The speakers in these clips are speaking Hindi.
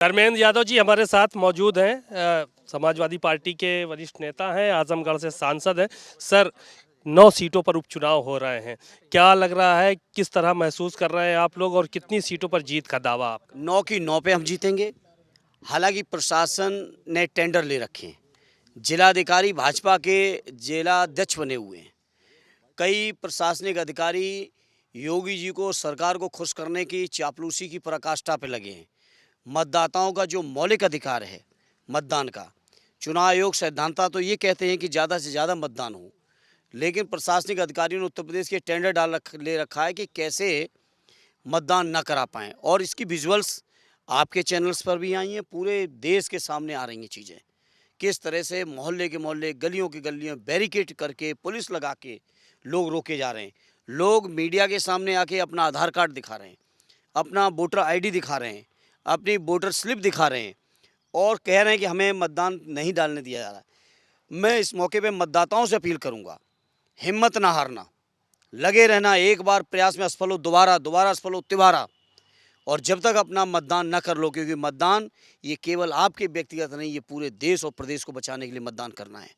धर्मेंद्र यादव जी हमारे साथ मौजूद हैं। समाजवादी पार्टी के वरिष्ठ नेता हैं, आजमगढ़ से सांसद हैं। सर, 9 सीटों पर उपचुनाव हो रहे हैं, क्या लग रहा है, किस तरह महसूस कर रहे हैं आप लोग और कितनी सीटों पर जीत का दावा आप? 9 की 9 पे हम जीतेंगे। हालांकि प्रशासन ने टेंडर ले रखे हैं। जिलाधिकारी भाजपा के जिलाध्यक्ष बने हुए हैं। कई प्रशासनिक अधिकारी योगी जी को, सरकार को खुश करने की चापलूसी की पराकाष्ठा पे लगे हैं। मतदाताओं का जो मौलिक अधिकार है मतदान का, चुनाव आयोग सिद्धांता तो ये कहते हैं कि ज़्यादा से ज़्यादा मतदान हो, लेकिन प्रशासनिक अधिकारियों ने उत्तर प्रदेश के टेंडर ले रखा है कि कैसे मतदान न करा पाएँ। और इसकी विजुअल्स आपके चैनल्स पर भी आई हैं, पूरे देश के सामने आ रही हैं चीज़ें। किस तरह से मोहल्ले के मोहल्ले, गलियों की गलियाँ बैरिकेड करके, पुलिस लगा के लोग रोके जा रहे हैं। लोग मीडिया के सामने आके अपना आधार कार्ड दिखा रहे हैं, अपना वोटर आईडी दिखा रहे हैं, अपनी वोटर स्लिप दिखा रहे हैं और कह रहे हैं कि हमें मतदान नहीं डालने दिया जा रहा है। मैं इस मौके पे मतदाताओं से अपील करूँगा, हिम्मत ना हारना, लगे रहना। एक बार प्रयास में असफल हो, दोबारा असफल हो, तिबारा। और जब तक अपना मतदान न कर लो, क्योंकि मतदान ये केवल आपके व्यक्तिगत नहीं, ये पूरे देश और प्रदेश को बचाने के लिए मतदान करना है।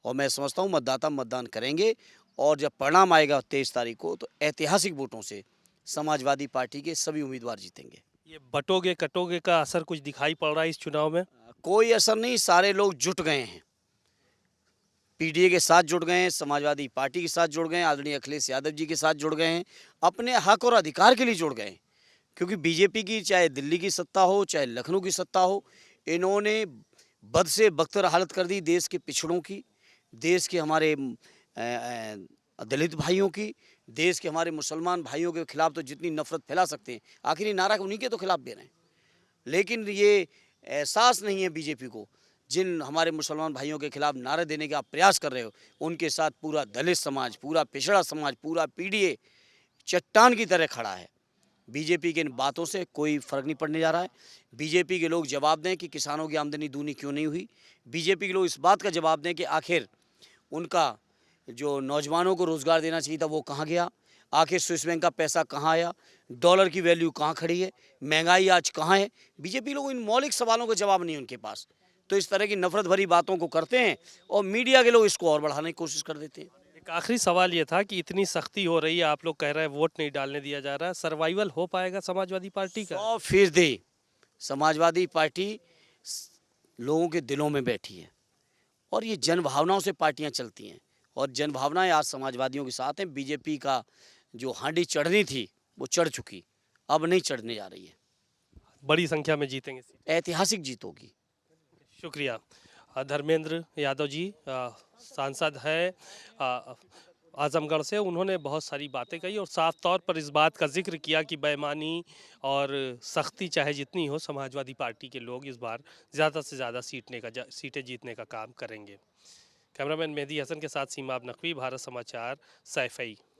और मैं समझता हूँ मतदाता मतदान करेंगे और जब परिणाम आएगा 23 तारीख को, तो ऐतिहासिक वोटों से समाजवादी पार्टी के सभी उम्मीदवार जीतेंगे। ये बटोगे कटोगे का असर कुछ दिखाई पड़ रहा है इस चुनाव में? कोई असर नहीं, सारे लोग जुट गए हैं। पीडीए के साथ जुड़ गए हैं, समाजवादी पार्टी के साथ जुड़ गए हैं, आदरणीय अखिलेश यादव जी के साथ जुड़ गए हैं, अपने हक और अधिकार के लिए जुड़ गए हैं। क्योंकि बीजेपी की चाहे दिल्ली की सत्ता हो, चाहे लखनऊ की सत्ता हो, इन्होंने बद से बदतर हालत कर दी देश के पिछड़ों की, देश के हमारे दलित भाइयों की, देश के हमारे मुसलमान भाइयों के खिलाफ तो जितनी नफरत फैला सकते हैं, आखिर ये नारा उन्हीं के तो खिलाफ दे रहे हैं। लेकिन ये एहसास नहीं है बीजेपी को, जिन हमारे मुसलमान भाइयों के खिलाफ नारे देने का आप प्रयास कर रहे हो, उनके साथ पूरा दलित समाज, पूरा पिछड़ा समाज, पूरा पीडीए चट्टान की तरह खड़ा है। बीजेपी की इन बातों से कोई फ़र्क नहीं पड़ने जा रहा है। बीजेपी के लोग जवाब दें कि किसानों की आमदनी दूनी क्यों नहीं हुई। बीजेपी के लोग इस बात का जवाब दें कि आखिर उनका जो नौजवानों को रोज़गार देना चाहिए था वो कहाँ गया। आखिर स्विस बैंक का पैसा कहाँ आया, डॉलर की वैल्यू कहाँ खड़ी है, महंगाई आज कहाँ है। बीजेपी लोग इन मौलिक सवालों का जवाब नहीं है उनके पास, तो इस तरह की नफरत भरी बातों को करते हैं और मीडिया के लोग इसको और बढ़ाने की कोशिश कर देते हैं। एक आखिरी सवाल ये था कि इतनी सख्ती हो रही है, आप लोग कह रहे हैं वोट नहीं डालने दिया जा रहा है, सर्वाइवल हो पाएगा समाजवादी पार्टी का? 100% समाजवादी पार्टी लोगों के दिलों में बैठी है और ये जनभावनाओं से पार्टियां चलती हैं और जनभावनाएं आज समाजवादियों के साथ हैं। बीजेपी का जो हांडी चढ़नी थी वो चढ़ चुकी, अब नहीं चढ़ने जा रही है। बड़ी संख्या में जीतेंगे। ऐतिहासिक जीत होगी। शुक्रिया। धर्मेंद्र यादव जी सांसद है आजमगढ़ से। उन्होंने बहुत सारी बातें कही और साफ तौर पर इस बात का जिक्र किया कि बेईमानी और सख्ती चाहे जितनी हो, समाजवादी पार्टी के लोग इस बार ज़्यादा से ज़्यादा सीटें जीतने का काम करेंगे। कैमरामैन मेहदी हसन के साथ सीमाब नकवी, भारत समाचार, सैफई।